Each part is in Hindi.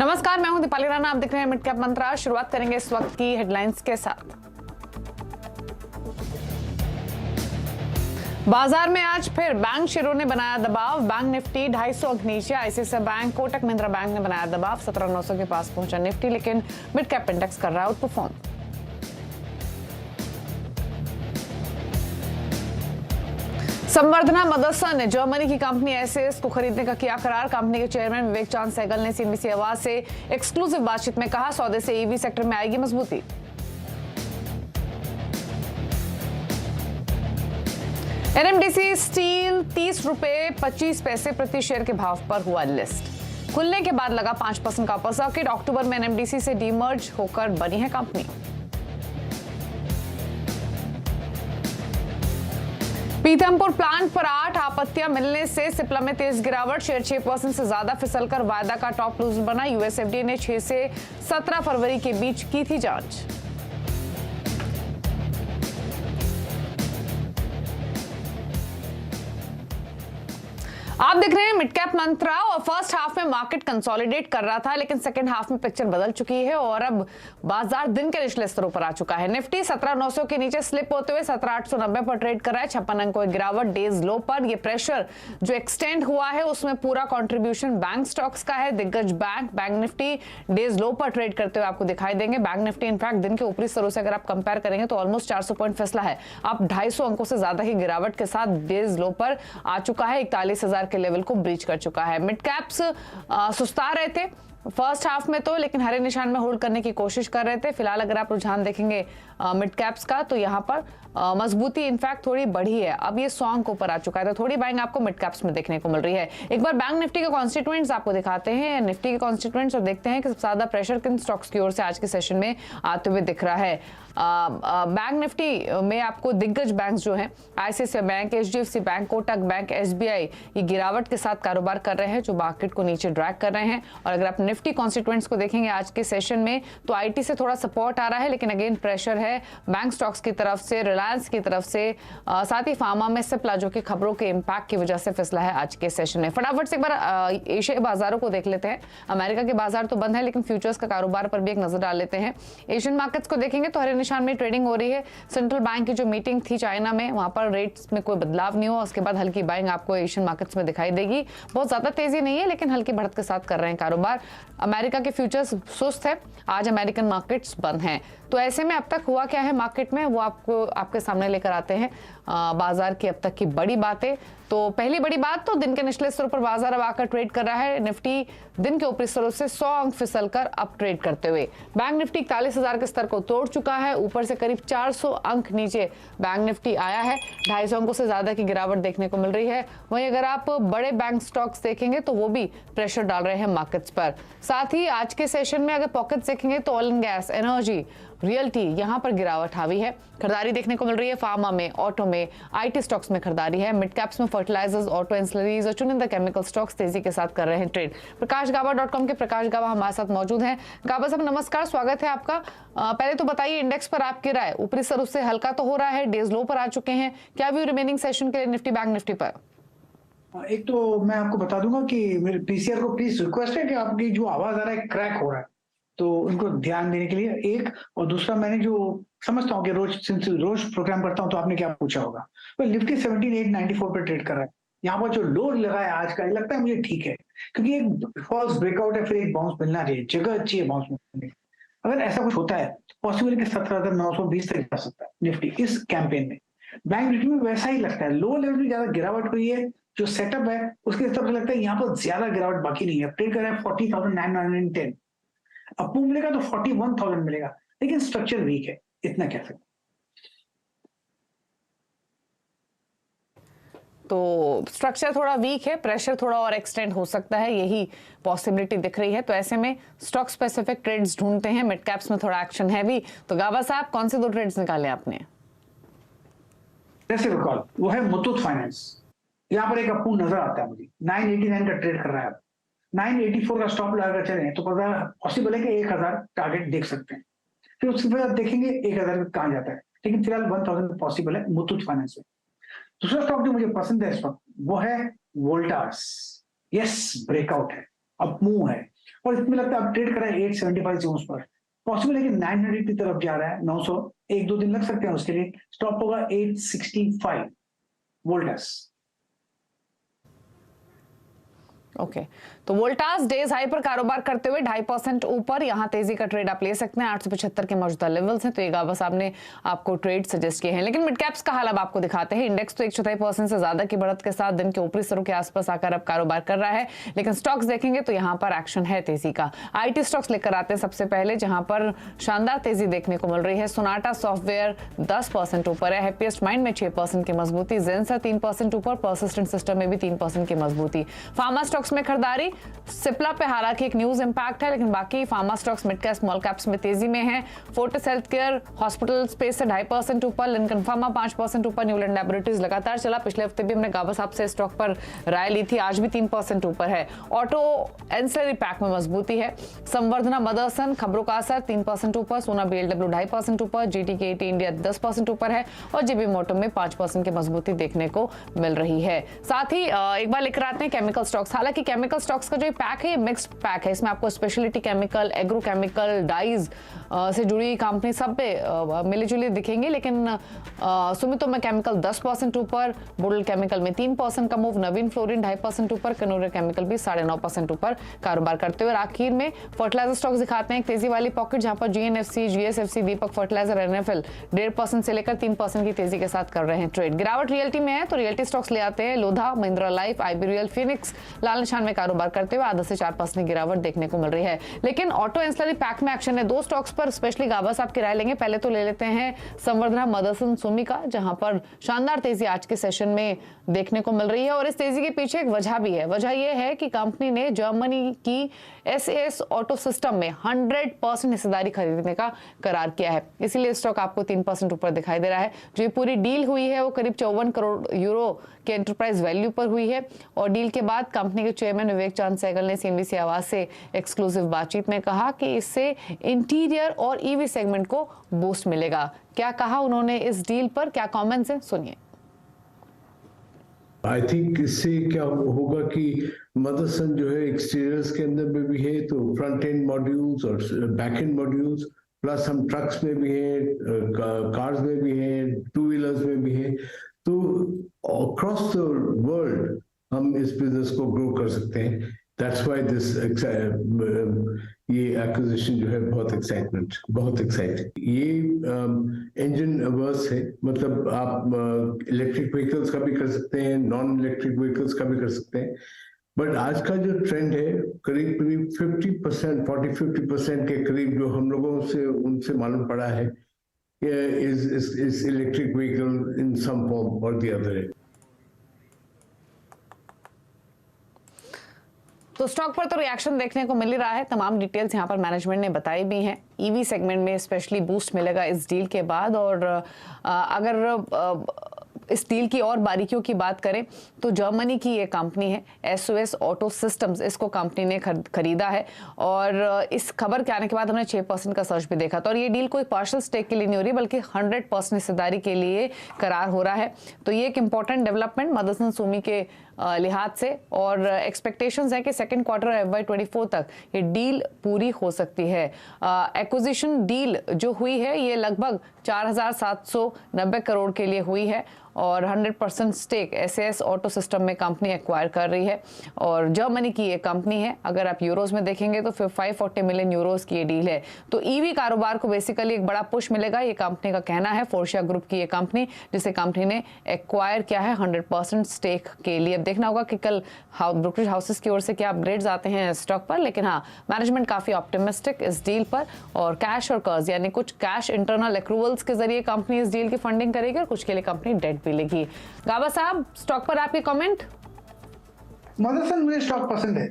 नमस्कार, मैं हूं दीपाली राणा। आप देख रहे हैं मिड कैप मंत्रा। शुरुआत करेंगे इस वक्त की हेडलाइंस के साथ। बाजार में आज फिर बैंक शेयरों ने बनाया दबाव। बैंक निफ्टी 250 अंक नीचे। ICICI bank, Kotak Mahindra bank ने बनाया दबाव। 17,900 के पास पहुंचा निफ्टी, लेकिन मिड कैप इंडेक्स कर रहा है आउट परफॉर्म। संवर्धना मदरसन ने जर्मनी की कंपनी एसएस को खरीदने का किया करार। कंपनी के चेयरमैन विवेक चांद सहगल ने सीएनबीसी आवाज से एक्सक्लूसिव बातचीत में कहा, सौदे से ईवी सेक्टर में आएगी मजबूती। एनएमडीसी स्टील 30 रुपए 25 पैसे प्रति शेयर के भाव पर हुआ लिस्ट। खुलने के बाद लगा 5% का अपर सर्किट। अक्टूबर में एनएमडीसी से डीमर्ज होकर बनी है कंपनी। पीथमपुर प्लांट पर 8 आपत्तियां मिलने से सिप्ला में तेज गिरावट। शेयर 6% से ज्यादा फिसलकर वायदा का टॉप लूजर बना। यूएसएफडीए ने 6 से 17 फरवरी के बीच की थी जांच। आप देख रहे हैं मिड कैप मंत्रा। और फर्स्ट हाफ में मार्केट कंसोलिडेट कर रहा था, लेकिन सेकंड हाफ में पिक्चर बदल चुकी है और अब बाजार दिन के निचले स्तरों पर आ चुका है। निफ्टी 17,900 के नीचे स्लिप होते हुए 17,890 पर ट्रेड कर रहा है। 56 अंकों की गिरावट डेज लो पर। यह प्रेशर जो एक्सटेंड हुआ है उसमें पूरा कंट्रीब्यूशन बैंक स्टॉक्स का है। दिग्गज बैंक निफ्टी डेज लो पर ट्रेड करते हुए आपको दिखाई देंगे। बैंक निफ्टी इनफैक्ट दिन के ऊपरी स्तरों से अगर आप कंपेयर करेंगे तो ऑलमोस्ट 400 पॉइंट फिसला है। अब 250 अंकों से ज्यादा की गिरावट के साथ डेज लो पर आ चुका है। 41,000 के लेवल को ब्रीच कर चुका है। मिड कैप्स सुस्ता रहे थे फर्स्ट हाफ में तो, लेकिन हरे निशान में होल्ड करने की कोशिश कर रहे थे। फिलहाल अगर आप रुझान देखेंगे मिड कैप्स का तो यहाँ पर मजबूती इनफैक्ट थोड़ी बढ़ी है। अब ये 100 अंक ऊपर आ चुका है, तो थोड़ी बाइंग आपको मिड कैप्स में देखने को मिल रही है। एक बार बैंक निफ्टी के कॉन्स्टिट्यूएंट्स आपको दिखाते हैं, निफ्टी के कॉन्स्टिट्यूएंट्स, और देखते हैं कि सबसे ज्यादा प्रेशर किन स्टॉक्स की ओर से आज के सेशन में आते हुए दिख रहा है। बैंक निफ्टी में आपको दिग्गज बैंक जो हैं, ICICI bank, HDFC bank, Kotak bank, SBI, ये गिरावट के साथ कारोबार कर रहे हैं, जो मार्केट को नीचे ड्रैग कर रहे हैं। और अगर आप निफ्टी कॉन्स्टिट्यूएंट्स को देखेंगे आज के सेशन में तो आईटी से थोड़ा सपोर्ट आ रहा है, लेकिन अगेन प्रेशर है बैंक स्टॉक्स की तरफ से, रिलायंस की तरफ से, साथ ही फार्मा में सिप्ला जो कि खबरों के इंपैक्ट की वजह से फिसला है आज के सेशन में। फटाफट से एक बार एशियाई बाजारों को देख लेते हैं। अमेरिका के बाजार तो बंद है, लेकिन फ्यूचर्स का कारोबार पर भी एक नजर डाल लेते हैं। एशियन मार्केट्स को देखेंगे तो हरे निशान में ट्रेडिंग हो रही है। सेंट्रल बैंक की जो मीटिंग थी चाइना में, वहां पर रेट्स में कोई बदलाव नहीं हुआ। उसके बाद हल्की बाइंग आपको एशियन मार्केट्स में दिखाई देगी। बहुत ज्यादा तेजी नहीं है, लेकिन हल्की बढ़त के साथ कर रहे हैं कारोबार। अमेरिका के फ्यूचर्स सुस्त है, आज अमेरिकन मार्केट्स बंद हैं। तो ऐसे में अब तक हुआ क्या है मार्केट में, वो आपको आपके सामने लेकर आते हैं बाजार की अब तक की बड़ी बातें। तो पहली बड़ी बात तो दिन के निचले स्तरों पर बाजार अब आकर ट्रेड कर रहा है। निफ्टी दिन के ऊपरी स्तरों से 100 अंक फिसलकर अब ट्रेड करते हुए बैंक निफ्टी 41,000 के स्तर को तोड़ चुका है। ऊपर से करीब 400 अंक नीचे बैंक निफ्टी आया है। 250 अंकों से ज्यादा की गिरावट देखने को मिल रही है। वहीं अगर आप बड़े बैंक स्टॉक्स देखेंगे तो वो भी प्रेशर डाल रहे हैं मार्केट्स पर। साथ ही आज के सेशन में अगर पॉकेट्स देखेंगे तो oil and gas, energy, realty, यहां पर गिरावट हावी है। खरीदारी देखने को मिल रही है फार्मा में, ऑटो में, आईटी स्टॉक्स में खरीदारी है। मिड कैप्स में फर्टिलाइजर्स, ऑटो एंसिलरीज और चुनिंदा केमिकल स्टॉक्स तेजी के साथ कर रहे हैं ट्रेड। प्रकाशगावा.com के प्रकाश गावा हमारे साथ मौजूद हैं। गावा साहब नमस्कार, स्वागत है आपका। पहले तो बताइए इंडेक्स पर आपकी राय। ऊपरी स्तर उससे हल्का तो हो रहा है, डेज लो पर आ चुके हैं, क्या व्यू रिमेनिंग सेशन के लिए निफ्टी बैंक निफ्टी पर? एक तो मैं आपको बता दूंगा कि मेरे पीसीआर को प्लीज रिक्वेस्ट है कि आपकी जो आवाज आ रहा है क्रैक हो रहा है, तो उनको ध्यान देने के लिए एक। और दूसरा, मैंने जो समझता हूँ कि रोज प्रोग्राम करता हूँ तो आपने क्या पूछा होगा। तो निफ्टी 17,894 पर ट्रेड कर रहा है। यहाँ पर जो लो लगा है आज का, लगता है मुझे ठीक है, क्योंकि एक फॉल्स ब्रेकआउट है, फिर एक बाउंस मिलना चाहिए, जगह अच्छी है बाउंस मिलने की। अगर ऐसा कुछ होता है पॉसिबल है कि 17,920 तक जा सकता है निफ्टी इस कैंपेन में। बैंक निफ्टी में वैसा ही लगता है, लो लेवल में ज्यादा गिरावट हुई है। जो सेटअप है उसके हिसाब से लगता है यहाँ पर ज्यादा गिरावट बाकी नहीं है। ट्रेड कर रहा है 40,910। अप मिलेगा तो 41,000 मिलेगा, लेकिन स्ट्रक्चर वीक है, इतना कह सकते। तो स्ट्रक्चर थोड़ा वीक है, प्रेशर थोड़ा और एक्सटेंड हो सकता है, यही पॉसिबिलिटी दिख रही है। तो ऐसे में स्टॉक स्पेसिफिक ट्रेड्स ढूंढते हैं। मिड कैप्स में थोड़ा एक्शन है भी। तो गावा साहब कौन से 2 ट्रेड्स निकाले आपने? जैसे कॉल वो है मुथूट फाइनेंस। यहाँ पर एक अपूर्ण नजर आता है मुझे, 989 का ट्रेड कर रहा है। 984 का स्टॉप लगाकर चले तो पॉसिबल है कि 1,000 टारगेट देख सकते हैं। फिर उसके बाद देखेंगे 1,000 कहाँ जाता है, लेकिन फिलहाल 1,000 पॉसिबल है मुथूट फाइनेंस में। दूसरा स्टॉक जो मुझे पसंद है इस वक्त वो है वोल्टास। यस, ब्रेकआउट है, अप मूव है। और इसमें लगता है अब ट्रेड करा है 875 जोन्स पर, पॉसिबल है कि 900 की तरफ जा रहा है, 900, एक दो दिन लग सकते हैं उसके लिए। स्टॉप होगा 865 वोल्टास। ओके तो वोल्टास डेज हाई पर कारोबार करते हुए 2.5% ऊपर, यहां तेजी का ट्रेड आप ले सकते हैं। 875 के मौजूदा लेवल्स हैं, तो ये गाबा साहब ने आपको ट्रेड सजेस्ट किए हैं। लेकिन मिड कैप्स का हाल अब आपको दिखाते हैं। इंडेक्स तो 1/4% से ज्यादा की बढ़त के साथ दिन के ऊपरी स्तरों के आसपास आकर अब कारोबार कर रहा है, लेकिन स्टॉक्स देखेंगे तो यहां पर एक्शन है तेजी का। आईटी स्टॉक्स लेकर आते हैं सबसे पहले, जहां पर शानदार तेजी देखने को मिल रही है। सोनाटा सॉफ्टवेयर 10% ऊपर है, हैप्पीएस्ट माइंड में 6% की मजबूती, जेंसर 3% ऊपर, परसिस्टेंट सिस्टम में भी 3% की मजबूती। फार्मा स्टॉक्स में खरीदारी, सिप्ला पे हालांकि एक न्यूज इंपैक्ट है, लेकिन बाकी pharma stocks mid cap small caps में तेजी में है। Fortis health care hospital space से 2.5% ऊपर, लिंकन फार्मा 5% ऊपर, न्यूलैंड लैबोरेटरीज लगातार चला। पिछले हफ्ते भी हमने गाबा साहब से स्टॉक पर राय ली थी, आज भी 3% ऊपर है। ऑटो एंसिलरी पैक में मजबूती है। संवर्धना मदरसन खबरों का असर 3% ऊपर, सोना बीएलडब्ल्यू 2.5% ऊपर, जीटीकेटी इंडिया 10% ऊपर है और जेबी मोटो में 5% की मजबूती देखने को मिल रही है। साथ ही एक बार लेकर आते हैं केमिकल स्टॉक्स। हालांकि केमिकल स्टॉक्स का जो पैक है ये मिक्स्ड पैक है, इसमें आपको स्पेशलिटी केमिकल, एग्रोकेमिकल, डाइज से जुड़ी कंपनी सब पे मिली जुली दिखेंगे। लेकिन सुमितोमो केमिकल 10% ऊपर, बुडल केमिकल में 3% का मूव, नवीन फ्लोरिन 2.5% ऊपर, कनोरे केमिकल भी 9.5% ऊपर कारोबार करते हुए। आखिर में फर्टिलाइजर स्टॉक्स दिखाते हैं एक तेजी वाली पॉकेट, जहां पर जीएनएफसी, जीएसएफसी, दीपक फर्टिलाइजर, एनएफएल 1.5% से लेकर 3% की तेजी के साथ कर रहे हैं ट्रेड। गिरावट रियल्टी में है तो रियल्टी स्टॉक्स ले आते हैं। Lodha, Mahindra life, IB real, Phoenix लाल निशान में कारोबार करते हुए आधा से 4% की गिरावट देखने को मिल रही है। लेकिन ऑटो एंसिलरी पैक में एक्शन है। दो स्टॉक्स पर स्पेशली गाबा साहब की राय लेंगे। पहले तो ले लेते हैं संवर्धना मदरसन सुमी का, जहां पर शानदार तेजी आज के सेशन में देखने को मिल रही है और इस तेजी के पीछे एक वजह भी है। वजह यह है कि कंपनी ने जर्मनी की एसएस ऑटो सिस्टम में 100% हिस्सेदारी खरीदने का करार किया है, इसीलिए स्टॉक आपको 3% ऊपर दिखाई दे रहा है। जो पूरी डील हुई है वो करीब 54 करोड़ यूरो के एंटरप्राइज वैल्यू पर हुई है और डील के बाद कंपनी के चेयरमैन विवेक चांद सहगल ने सीएनबीसी आवाज से एक्सक्लूसिव बातचीत में कहा कि इससे इंटीरियर और ईवी सेगमेंट को बूस्ट मिलेगा। क्या कहा उन्होंने इस डील पर, क्या कमेंट्स हैं, सुनिए। आई थिंक इससे क्या होगा कि मदरसन जो है एक्सटीरियर्स के अंदर में भी है, तो फ्रंट एंड मॉड्यूल्स और बैक एंड मॉड्यूल्स, प्लस हम ट्रक्स में भी हैं, कार्स में भी हैं, टू व्हीलर्स में भी हैं, तो अक्रॉस द वर्ल्ड हम इस बिजनेस को ग्रो कर सकते हैं। दैट्स व्हाई दिस ये एक्विजिशन जो है बहुत एक्साइटिंग। ये इंजन अवर्स है, मतलब आप इलेक्ट्रिक व्हीकल्स का भी कर सकते हैं, नॉन इलेक्ट्रिक व्हीकल्स का भी कर सकते हैं, बट आज का जो ट्रेंड है करीब 50%, 40-50% के करीब जो हम लोगों से उनसे मालूम पड़ा है is electric vehicle in some form or the other. तो स्टॉक पर तो रिएक्शन देखने को मिल ही रहा है। तमाम डिटेल्स यहाँ पर मैनेजमेंट ने बताई भी हैं। ईवी सेगमेंट में स्पेशली बूस्ट मिलेगा इस डील के बाद, और अगर इस डील की और बारीकियों की बात करें तो जर्मनी की ये कंपनी है एसओएस ऑटो सिस्टम्स, इसको कंपनी ने खरीदा है और इस खबर के आने के बाद हमने 6% का सर्च भी देखा था। और ये डील कोई पार्शियल स्टेक के लिए नहीं हो रही बल्कि 100% हिस्सेदारी के लिए करार हो रहा है। तो ये एक इंपॉर्टेंट डेवलपमेंट मदरसन सुमी के लिहाज से, और एक्सपेक्टेशंस है कि सेकंड क्वार्टर FY24 तक ये डील पूरी हो सकती है। एक्विजिशन डील जो हुई है ये लगभग 4,790 करोड़ के लिए हुई है और 100% स्टेक एसएस ऑटो सिस्टम में कंपनी एक्वायर कर रही है और जर्मनी की ये कंपनी है। अगर आप यूरोज में देखेंगे तो फिर 540 मिलियन यूरोज की ये डील है। तो ईवी कारोबार को बेसिकली एक बड़ा पुश मिलेगा, ये कंपनी का कहना है। फोर्शिया ग्रुप की ये कंपनी जिसे कंपनी ने एक्वायर किया है 100% स्टेक के लिए। अब देखना होगा कि कल ब्रोकरेज हाउसेस की ओर से क्या अपग्रेड्स आते हैं स्टॉक पर, लेकिन हाँ मैनेजमेंट काफी ऑप्टिमिस्टिक इस डील पर। और कैश और कर्ज यानी कुछ कैश इंटरनल एक्रूवल्स के जरिए कंपनी इस डील की फंडिंग करेगी और कुछ के लिए कंपनी डेट भी लेगी। गाबा साहब स्टॉक पर आपके कमेंट? मदरसन मुझे स्टॉक पसंद है।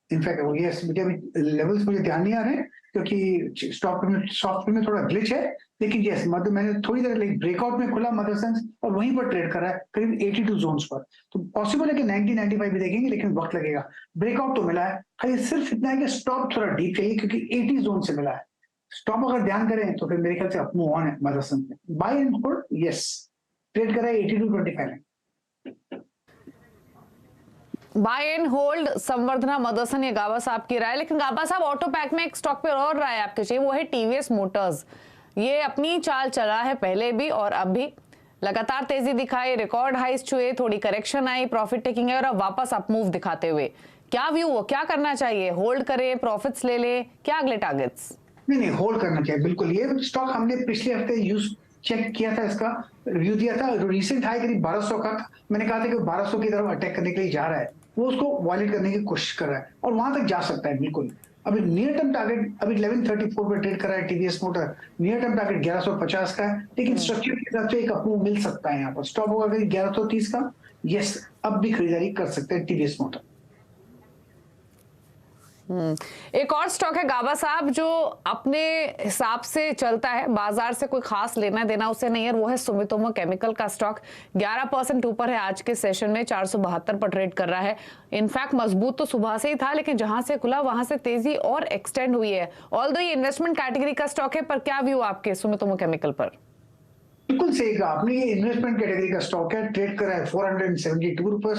इनफैक्ट वो ये मुझे अभी लेवल्स मुझे ध्यान नहीं आ रहे क्योंकि स्टॉक में सॉफ्टवेयर में थोड़ा ग्लिच है, लेकिन यस मैंने थोड़ी देर लाइक ब्रेकआउट में खुला मदरसन और वहीं पर ट्रेड करा है करीब 82 जोन्स पर। तो पॉसिबल है कि 90-95 भी देखेंगे, लेकिन वक्त लगेगा। ब्रेकआउट तो मिला है, खाली सिर्फ इतना है कि स्टॉप थोड़ा डीप चाहिए क्योंकि 80 जोन से मिला है। स्टॉप अगर ध्यान करें तो फिर मेरे ख्याल से अप मूव ऑन है मदरसन में। Buy and hold yes, trade करा है 82.25 में। Buy and hold Samvardhana Motherson, ये गाबा साहब की राय। लेकिन गाबा साहब ऑटो पैक में एक स्टॉक पे और राय आपके चाहिए, वो है टीवीएस मोटर्स। ये अपनी चाल चला है पहले भी और अब भी, लगातार तेजी दिखाई, रिकॉर्ड हाइस छुए, थोड़ी करेक्शन आई, प्रॉफिट टेकिंग है और अब वापस अप मूव दिखाते हुए क्या व्यू, क्या करना चाहिए? होल्ड करें, प्रॉफिट्स ले ले, क्या अगले टारगेट्स? नहीं, होल्ड करना चाहिए बिल्कुल। ये स्टॉक हमने पिछले हफ्ते यूज चेक किया था, इसका रिव्यू दिया था। रिसेंट हाई करीब 1200 का, मैंने कहा था कि 1200 की तरफ अटैक करने के लिए जा रहा है, वो उसको वॉयलेट करने की कोशिश कर रहा है और वहां तक जा सकता है बिल्कुल। अभी नियर टर्म टारगेट अभी 1134 पे ट्रेड कर रहा है TVS motor, near term target 1150 का है, लेकिन स्ट्रक्चर के हिसाब से एक अप मिल सकता है। यहाँ पर स्टॉप होगा करीब 1130 का। यस, अब भी खरीदारी कर सकते हैं टीवीएस मोटर। एक और स्टॉक है गाबा साहब जो अपने हिसाब से चलता है, बाजार से कोई खास लेना देना उसे नहीं है, वो है सुमितोमो केमिकल का स्टॉक। 11% ऊपर है आज के सेशन में, 472 पर ट्रेड कर रहा है। इनफैक्ट मजबूत तो सुबह से ही था, लेकिन जहां से खुला वहां से तेजी और एक्सटेंड हुई है। ऑल्दो ये इन्वेस्टमेंट कैटेगरी का स्टॉक है, पर क्या व्यू आपके सुमितोमो केमिकल पर? बिल्कुल सही कहा आपने, ये इन्वेस्टमेंट कैटेगरी का स्टॉक है, ट्रेड कर रहा है 472 रुपए।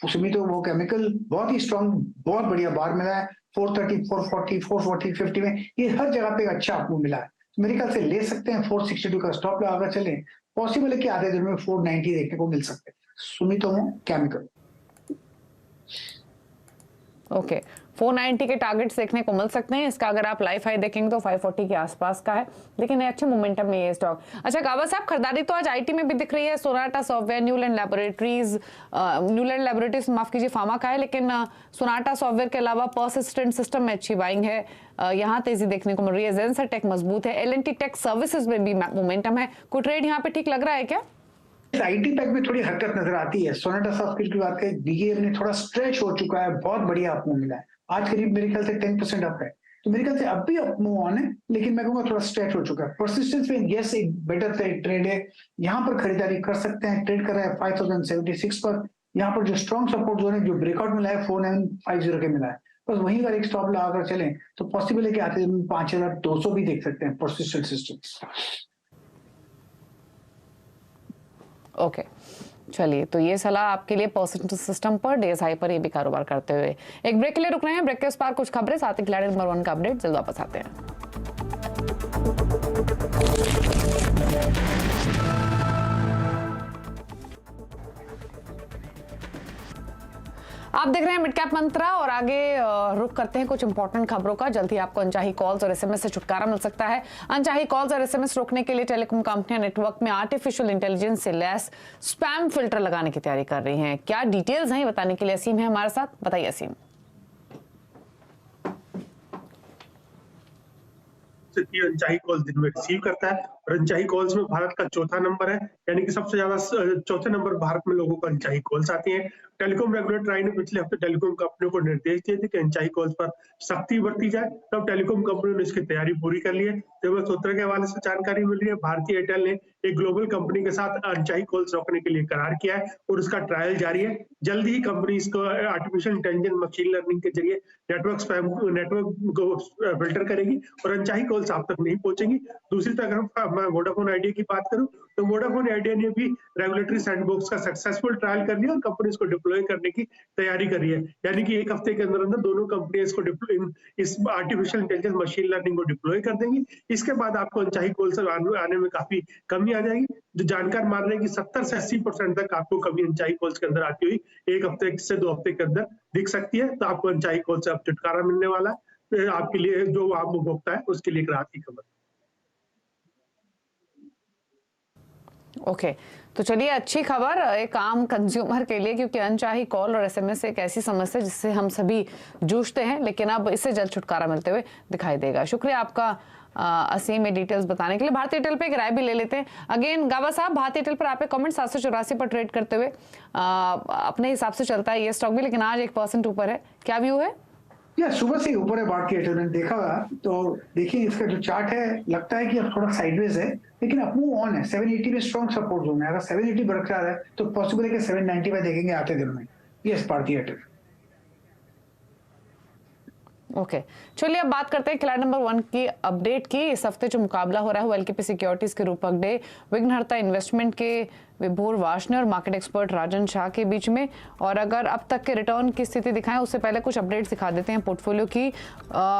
सुमितोमो केमिकल बहुत ही स्ट्रॉन्ग, बहुत बढ़िया बार मिला है 430, 440, 440, 50 में, ये हर जगह पे अच्छा आपको मिला है। तो मेरे ख्याल से ले सकते हैं। 462 का स्टॉप लगाकर चले, पॉसिबल है कि आधे दिन में 490 देखने को मिल सकते हैं सुमितोमो केमिकल। ओके, 490 के टारगेट्स देखने को मिल सकते हैं। इसका अगर आप लाइफ हाई देखेंगे तो 540 के आसपास का है, लेकिन अच्छे मोमेंटम में ये स्टॉक। अच्छा गाबा साहब, खरीदारी तो आज आईटी में भी दिख रही है। सोनाटा सॉफ्टवेयर, न्यूलैंड लैबोरेटरीज माफ कीजिए फार्मा का है, लेकिन सोनाटा सॉफ्टवेयर के अलावा पर्सिस्टेंट सिस्टम में अच्छी बाइंग है, यहाँ तेजी देखने को मिल रही है। जेंसर टेक मजबूत है, एल&टी टेक सर्विसेज में भी मोमेंटम है। कोई ट्रेड यहाँ पे ठीक लग रहा है क्या? आईटी पैक में थोड़ी हरकत नजर आती है। सोनाटा सॉफ्टवेयर की बात करें, बीएम ने थोड़ा स्ट्रेच हो चुका है, बहुत बढ़िया अप मूव मिला है, आज करीब मेरे ख्याल से 10% अप है। तो मेरे ख्याल से अब भी अप मूव ऑन है, लेकिन मैं कहूंगा थोड़ा स्ट्रेच हो चुका है। परसिस्टेंस में यस एक बेटर ट्रेड है, यहाँ पर खरीदारी कर सकते हैं। ट्रेड कर रहा है 5076 पर। यहाँ पर जो स्ट्रॉन्ग सपोर्ट जोन है, जो ब्रेकआउट मिला है 4950 के मिला है, बस वहीं पर एक स्टॉप लगाकर चलें तो पॉसिबल है कि आते दिन 5200 भी देख सकते हैं परसिस्टेंट सिस्टम। ओके चलिए, तो ये सलाह आपके लिए परसेंटेज सिस्टम पर, डेज हाई पर ये भी कारोबार करते हुए। एक ब्रेक के लिए रुक रहे हैं, ब्रेक के उस पार कुछ खबरें, साथ ही खिलाड़ी नंबर 1 का अपडेट, जल्द वापस आते हैं। आप देख रहे हैं मिड कैप मंत्रा और आगे रुक करते हैं कुछ इंपॉर्टेंट खबरों का। जल्द ही आपको अनचाही कॉल्स और एसएमएस से छुटकारा मिल सकता है। अनचाही कॉल्स और एसएमएस रोकने के लिए टेलीकॉम कंपनियां नेटवर्क में आर्टिफिशियल इंटेलिजेंस से लैस स्पैम फिल्टर लगाने की तैयारी कर रही हैं। क्या डिटेल्स हैं बताने के लिए असीम है हमारे साथ, बताइए असीम। अनचाही कॉल्स दिन में रिसीव करता है और अनचाही कॉल्स में भारत का चौथा नंबर है, यानी कि सबसे ज्यादा चौथे नंबर भारत में लोगों को अनचाही कॉल्स आती हैं। टेलीकॉम रेगुलेटर आई ने पिछले हफ्ते टेलीकॉम कंपनियों को निर्देश दिए थे कि अनचाही कॉल्स पर सख्ती बरती जाए, तब टेलीकॉम कंपनियों ने इसकी तैयारी पूरी कर ली है। तो सूत्र के हवाले से जानकारी मिल रही है, भारतीय एयरटेल ने एक ग्लोबल कंपनी के साथ अनचाही कॉल्स रोकने के लिए करार किया है और उसका ट्रायल जारी है। जल्द ही कंपनी इसको आर्टिफिशियल इंटेलिजेंस मशीन लर्निंग के जरिए नेटवर्क को फिल्टर करेगी और अनचाही कॉल्स आप तक नहीं पहुंचेंगी। दूसरी तरफ मैं वोडाफोन आइडिया की बात करूं तो वोडाफोन आइडिया ने भी रेगुलेटरी सैंडबॉक्स का सक्सेसफुल ट्रायल कर लिया और कंपनी इसको डिप्लॉय करने की तैयारी कर रही है, यानी कि एक हफ्ते के अंदर अंदर दोनों कंपनियां इसको इस आर्टिफिशियल इंटेलिजेंस मशीन लर्निंग को डिप्लॉय कर देंगी। इसके बाद आपको अनचाही कॉल्स आने में काफी कमी आ जाएगी। जो जानकार मान रहे हैं कि 70 से 80% तक आपको कमी अनचाही कॉल्स के अंदर आती हुई एक हफ्ते से 2 हफ्ते के अंदर दिख सकती है। तो आपको अनचाही कॉल से अब छुटकारा मिलने वाला है। आपके लिए जो आप उपभोक्ता है उसके लिए एक राहत की खबर। ओके तो चलिए, अच्छी खबर एक आम कंज्यूमर के लिए, क्योंकि अनचाही कॉल और एसएमएस एक ऐसी समस्या जिससे हम सभी जूझते हैं, लेकिन अब इससे जल्द छुटकारा मिलते हुए दिखाई देगा। शुक्रिया आपका असीम में डिटेल्स बताने के लिए। भारतीय एयरटेल पे एक राय भी ले लेते हैं। अगेन गावा साहब, भारतीय एयरटेल पर आपके कमेंट 784 पर ट्रेड करते हुए अपने हिसाब से चलता है ये स्टॉक भी, लेकिन आज 1% ऊपर है, क्या व्यू है? या सुबह से ऊपर है भारतीय एयरटेल, मैंने देखा तो देखिए इसका जो चार्ट है लगता है कि अब थोड़ा साइडवेज है, लेकिन अब मूव ऑन है। 780 में स्ट्रॉन्ग सपोर्ट जोन है, अगर 780 बरकरार है तो पॉसिबल है कि 790 में देखेंगे आते दिन में। यस, भारतीय एयरटेल। ओके चलिए, अब बात करते हैं खिलाड़ी नंबर 1 की अपडेट की। इस हफ्ते जो मुकाबला हो रहा है वो एलकेपी सिक्योरिटीज के रूपक डे, विघ्नहर्ता इन्वेस्टमेंट के विभोर वार्ष्णेय और मार्केट एक्सपर्ट राजन शाह के बीच में। और अगर अब तक के रिटर्न की स्थिति दिखाएं उससे पहले कुछ अपडेट्स दिखा देते हैं पोर्टफोलियो की।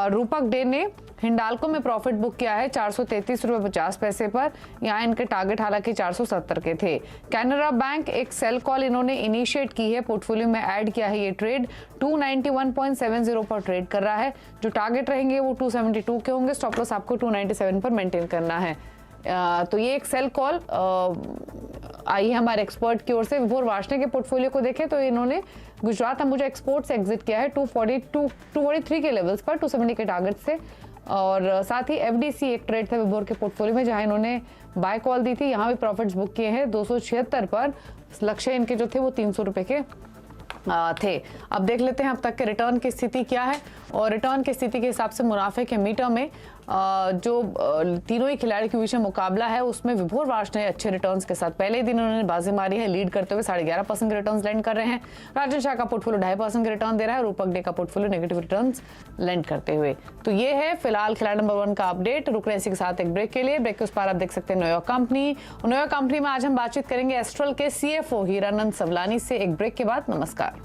रूपक डे ने हिंडाल्को में प्रॉफिट बुक किया है 433.50 पर। यहाँ इनके टारगेट हालांकि 470 के थे। कैनरा बैंक एक सेल कॉल इन्होंने इनिशिएट की है, पोर्टफोलियो में ऐड किया है। ये ट्रेड 291.70 पर ट्रेड कर रहा है। जो टारगेट रहेंगे वो 272 के होंगे। स्टॉप लॉस आपको 297 पर मेंटेन करना है। तो ये एक सेल कॉल आई है हमारे एक्सपर्ट की ओर से। विभोर वार्ष्णेय के पोर्टफोलियो को देखें तो इन्होंने गुजरात अंबुजा एक्सपोर्ट से एग्जिट किया है 243 के लेवल्स पर 270 के टारगेट से। और साथ ही एफडीसी एक ट्रेड था विभोर के पोर्टफोलियो में जहां इन्होंने बाय कॉल दी थी। यहाँ भी प्रॉफिट्स बुक किए हैं 276 पर। लक्ष्य इनके जो थे वो 300 रुपए के थे। अब देख लेते हैं अब तक के रिटर्न की स्थिति क्या है। और रिटर्न की स्थिति के हिसाब से मुनाफे के मीटर में जो तीनों ही खिलाड़ी के बीच में मुकाबला है उसमें विभोर वार्ष्णेय अच्छे रिटर्न्स के साथ पहले दिन उन्होंने बाजी मारी है, लीड करते हुए 11.5% के रिटर्न्स लैंड कर रहे हैं। राजन शाह का पोर्टफोलियो 2.5% के रिटर्न दे रहा है। रूपक डे का पोर्टफोलियो नेगेटिव रिटर्न्स लैंड करते हुए। तो ये है फिलहाल खिलाड़ी नंबर 1 का अपडेट। रुक रहे हैं इसी के साथ एक ब्रेक के लिए। ब्रेक के उस पार आप देख सकते हैं न्यूयॉर्क कंपनी में आज हम बातचीत करेंगे एस्ट्रल के CFO हीरानंद सवलानी से। एक ब्रेक के बाद नमस्कार।